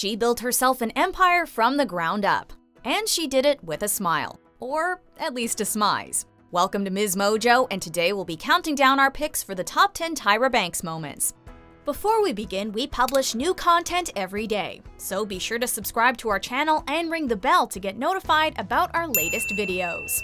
She built herself an empire from the ground up. And she did it with a smile. Or at least a smize. Welcome to MsMojo, and today we'll be counting down our picks for the top 10 Tyra Banks moments. Before we begin, we publish new content every day, so be sure to subscribe to our channel and ring the bell to get notified about our latest videos.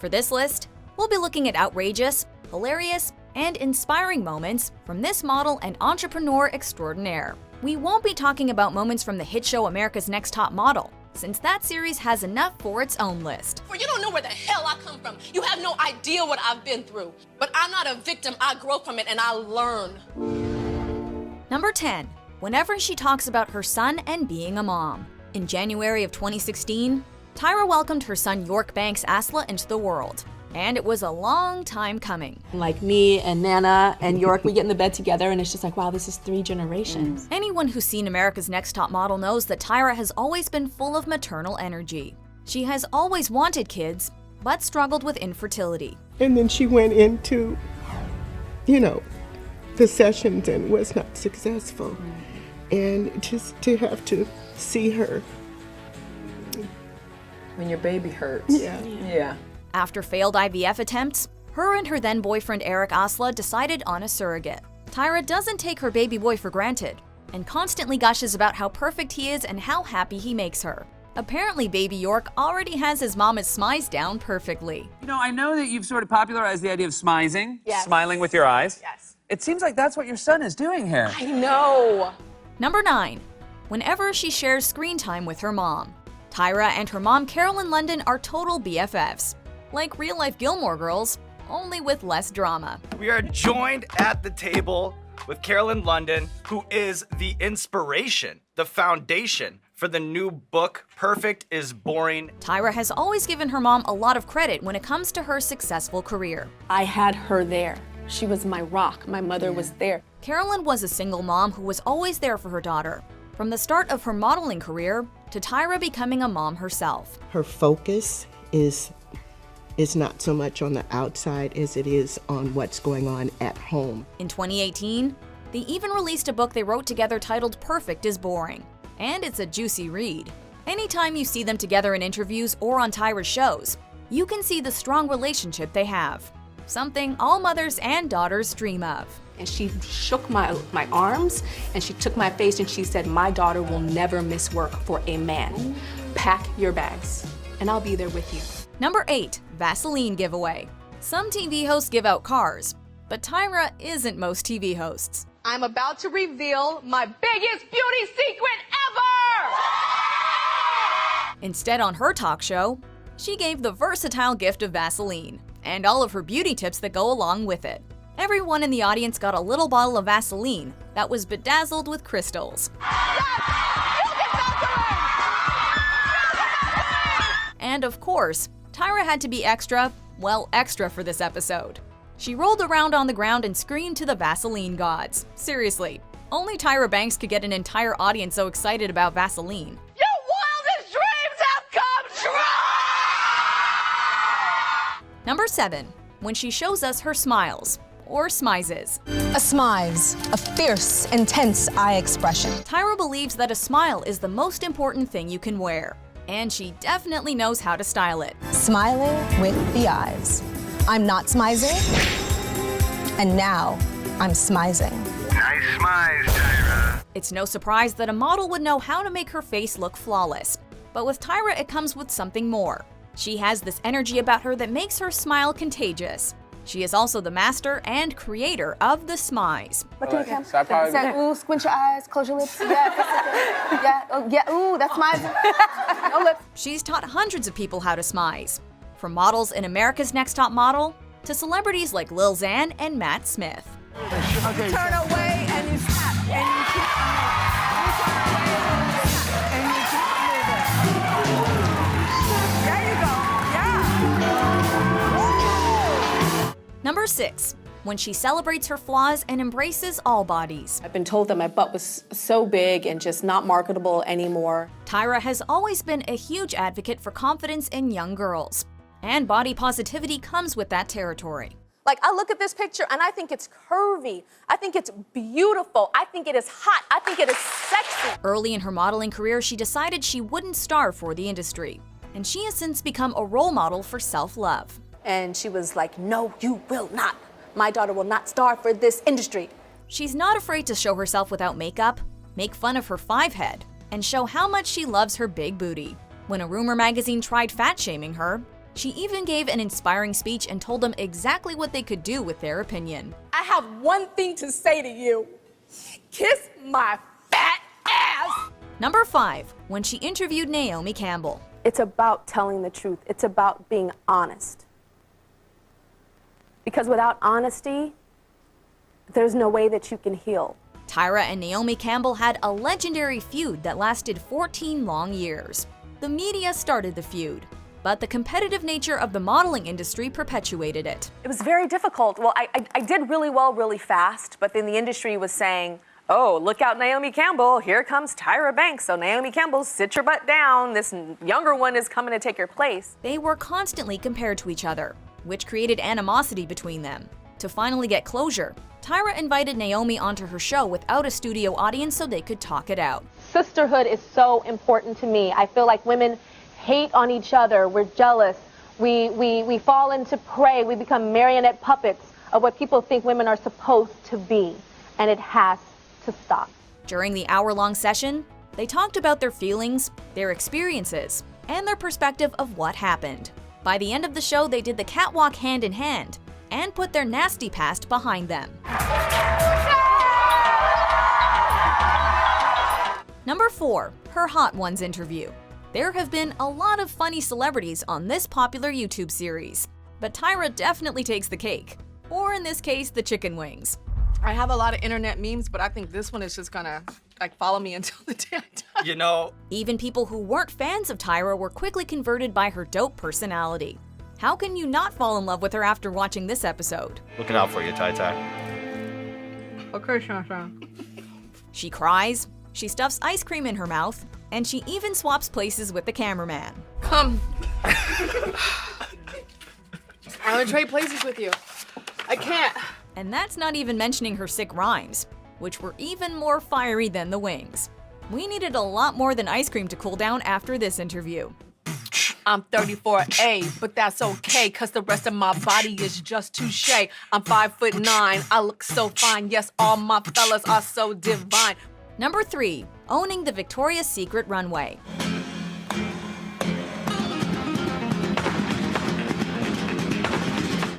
For this list, we'll be looking at outrageous, hilarious, and inspiring moments from this model and entrepreneur extraordinaire. We won't be talking about moments from the hit show America's Next Top Model, since that series has enough for its own list. You don't know where the hell I come from. You have no idea what I've been through. But I'm not a victim. I grow from it and I learn. Number 10. Whenever she talks about her son and being a mom. In January of 2016, Tyra welcomed her son York Banks Asla into the world. And it was a long time coming. Like me and Nana and York, we get in the bed together and it's just like, wow, this is 3 generations. Anyone who's seen America's Next Top Model knows that Tyra has always been full of maternal energy. She has always wanted kids, but struggled with infertility. And then she went into, the sessions and was not successful. And just to have to see her. When your baby hurts. Yeah. After failed IVF attempts, her and her then boyfriend Eric Asla decided on a surrogate. Tyra doesn't take her baby boy for granted, and constantly gushes about how perfect he is and how happy he makes her. Apparently, baby York already has his mama's smize down perfectly. I know that you've sort of popularized the idea of smizing, Yes. smiling with your eyes. Yes. It seems like that's what your son is doing here. I know. Number 9. Whenever she shares screen time with her mom. Tyra and her mom Carolyn London are total BFFs. Like real-life Gilmore Girls, only with less drama. We are joined at the table with Carolyn London, who is the inspiration, the foundation for the new book, Perfect is Boring. Tyra has always given her mom a lot of credit when it comes to her successful career. I had her there. She was my rock. My mother was there. Carolyn was a single mom who was always there for her daughter, from the start of her modeling career to Tyra becoming a mom herself. Her focus is not so much on the outside as it is on what's going on at home. In 2018, they even released a book they wrote together titled Perfect is Boring. And it's a juicy read. Anytime you see them together in interviews or on Tyra's shows, you can see the strong relationship they have. Something all mothers and daughters dream of. And she shook my arms and she took my face and she said, my daughter will never miss work for a man. Pack your bags and I'll be there with you. Number 8. Vaseline giveaway. Some TV hosts give out cars, but Tyra isn't most TV hosts. I'm about to reveal my biggest beauty secret ever! Instead, on her talk show, she gave the versatile gift of Vaseline and all of her beauty tips that go along with it. Everyone in the audience got a little bottle of Vaseline that was bedazzled with crystals. And of course, Tyra had to be extra for this episode. She rolled around on the ground and screamed to the Vaseline gods. Seriously, only Tyra Banks could get an entire audience so excited about Vaseline. Your wildest dreams have come true! Number 7. When she shows us her smiles, or smizes. A smize, a fierce, intense eye expression. Tyra believes that a smile is the most important thing you can wear, and she definitely knows how to style it. Smiling with the eyes. I'm not smizing, and now I'm smizing. Nice smize, Tyra. It's no surprise that a model would know how to make her face look flawless, but with Tyra it comes with something more. She has this energy about her that makes her smile contagious. She is also the master and creator of the smize. Look at the camera. Say, ooh, squint your eyes, close your lips. Ooh, that's smizing. No lips. She's taught hundreds of people how to smize, from models in America's Next Top Model to celebrities like Lil Xan and Matt Smith. Okay. Turn away and you snap and you keep Number 6. When she celebrates her flaws and embraces all bodies. I've been told that my butt was so big and just not marketable anymore. Tyra has always been a huge advocate for confidence in young girls. And body positivity comes with that territory. Like, I look at this picture and I think it's curvy. I think it's beautiful. I think it is hot. I think it is sexy. Early in her modeling career, she decided she wouldn't star for the industry. And she has since become a role model for self-love. And she was like, no, you will not. My daughter will not star for this industry. She's not afraid to show herself without makeup, make fun of her 5 head, and show how much she loves her big booty. When a rumor magazine tried fat-shaming her, she even gave an inspiring speech and told them exactly what they could do with their opinion. I have one thing to say to you. Kiss my fat ass. Number 5, when she interviewed Naomi Campbell. It's about telling the truth. It's about being honest. Because without honesty, there's no way that you can heal. Tyra and Naomi Campbell had a legendary feud that lasted 14 long years. The media started the feud, but the competitive nature of the modeling industry perpetuated it. It was very difficult. Well, I did really well really fast, but then the industry was saying, oh, look out Naomi Campbell, here comes Tyra Banks. So Naomi Campbell, sit your butt down. This younger one is coming to take your place. They were constantly compared to each other, which created animosity between them. To finally get closure, Tyra invited Naomi onto her show without a studio audience so they could talk it out. Sisterhood is so important to me. I feel like women hate on each other. We're jealous. We fall into prey. We become marionette puppets of what people think women are supposed to be. And it has to stop. During the hour-long session, they talked about their feelings, their experiences, and their perspective of what happened. By the end of the show, they did the catwalk hand in hand and put their nasty past behind them. Number 4, her Hot Ones interview. There have been a lot of funny celebrities on this popular YouTube series, but Tyra definitely takes the cake, or in this case, the chicken wings. I have a lot of internet memes, but I think this one is just gonna like follow me until the day I die. You know, Even people who weren't fans of Tyra were quickly converted by her dope personality. How can you not fall in love with her after watching this episode? looking out for you, Ty Ty. Okay, Shasha. She cries, she stuffs ice cream in her mouth, and she even swaps places with the cameraman. Come. I wanna trade places with you. I can't. And that's not even mentioning her sick rhymes, which were even more fiery than the wings. We needed a lot more than ice cream to cool down after this interview. I'm 34A, but that's okay, cause the rest of my body is just touche. I'm 5'9", I look so fine. Yes, all my fellas are so divine. Number 3, owning the Victoria's Secret runway.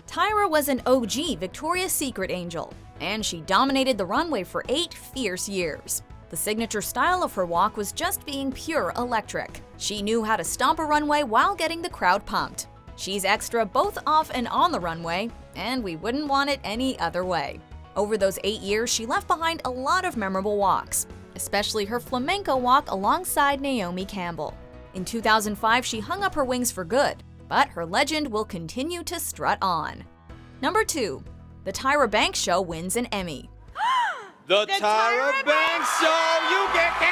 Tyra was an OG Victoria's Secret angel, and she dominated the runway for 8 fierce years. The signature style of her walk was just being pure electric. She knew how to stomp a runway while getting the crowd pumped. She's extra both off and on the runway, and we wouldn't want it any other way. Over those 8 years, she left behind a lot of memorable walks, especially her flamenco walk alongside Naomi Campbell. In 2005, she hung up her wings for good, but her legend will continue to strut on. Number 2, the Tyra Banks Show wins an Emmy. The Tyra Banks Show, you get this.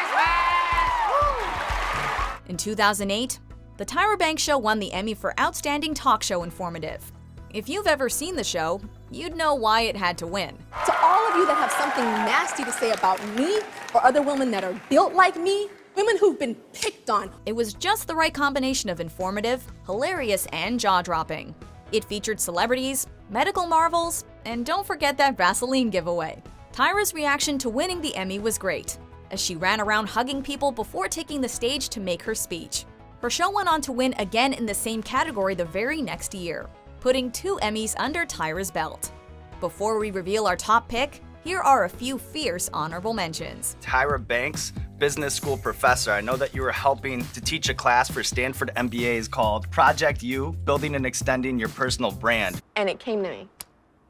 In 2008, the Tyra Banks Show won the Emmy for Outstanding Talk Show Informative. If you've ever seen the show, you'd know why it had to win. To all of you that have something nasty to say about me or other women that are built like me, women who've been picked on. It was just the right combination of informative, hilarious, and jaw-dropping. It featured celebrities, medical marvels, and don't forget that Vaseline giveaway. Tyra's reaction to winning the Emmy was great, as she ran around hugging people before taking the stage to make her speech. Her show went on to win again in the same category the very next year, putting 2 Emmys under Tyra's belt. Before we reveal our top pick, here are a few fierce honorable mentions. Tyra Banks, business school professor. I know that you were helping to teach a class for Stanford MBAs called Project You, Building and Extending Your Personal Brand. And it came to me.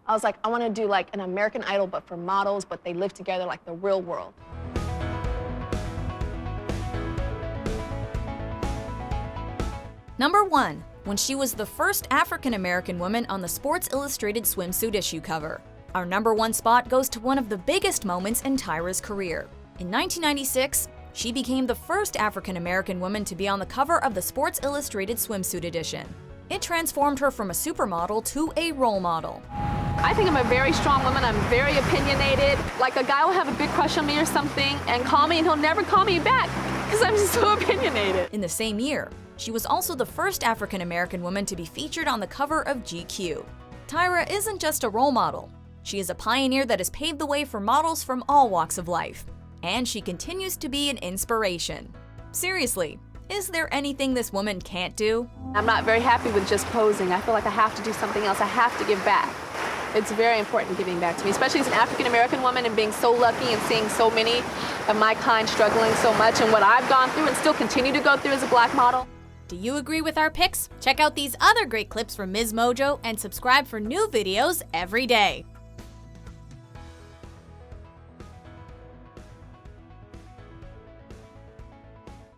I was like, I want to do like an American Idol, but for models, but they live together like the real world. Number 1, when she was the first African-American woman on the Sports Illustrated swimsuit issue cover. Our number 1 spot goes to one of the biggest moments in Tyra's career. In 1996, she became the first African-American woman to be on the cover of the Sports Illustrated swimsuit edition. It transformed her from a supermodel to a role model. I think I'm a very strong woman. I'm very opinionated. Like, a guy will have a big crush on me or something and call me, and he'll never call me back because I'm so opinionated. In the same year, she was also the first African-American woman to be featured on the cover of GQ. Tyra isn't just a role model. She is a pioneer that has paved the way for models from all walks of life. And she continues to be an inspiration. Seriously, is there anything this woman can't do? I'm not very happy with just posing. I feel like I have to do something else. I have to give back. It's very important giving back to me, especially as an African-American woman and being so lucky and seeing so many of my kind struggling so much and what I've gone through and still continue to go through as a Black model. Do you agree with our picks? Check out these other great clips from MsMojo and subscribe for new videos every day.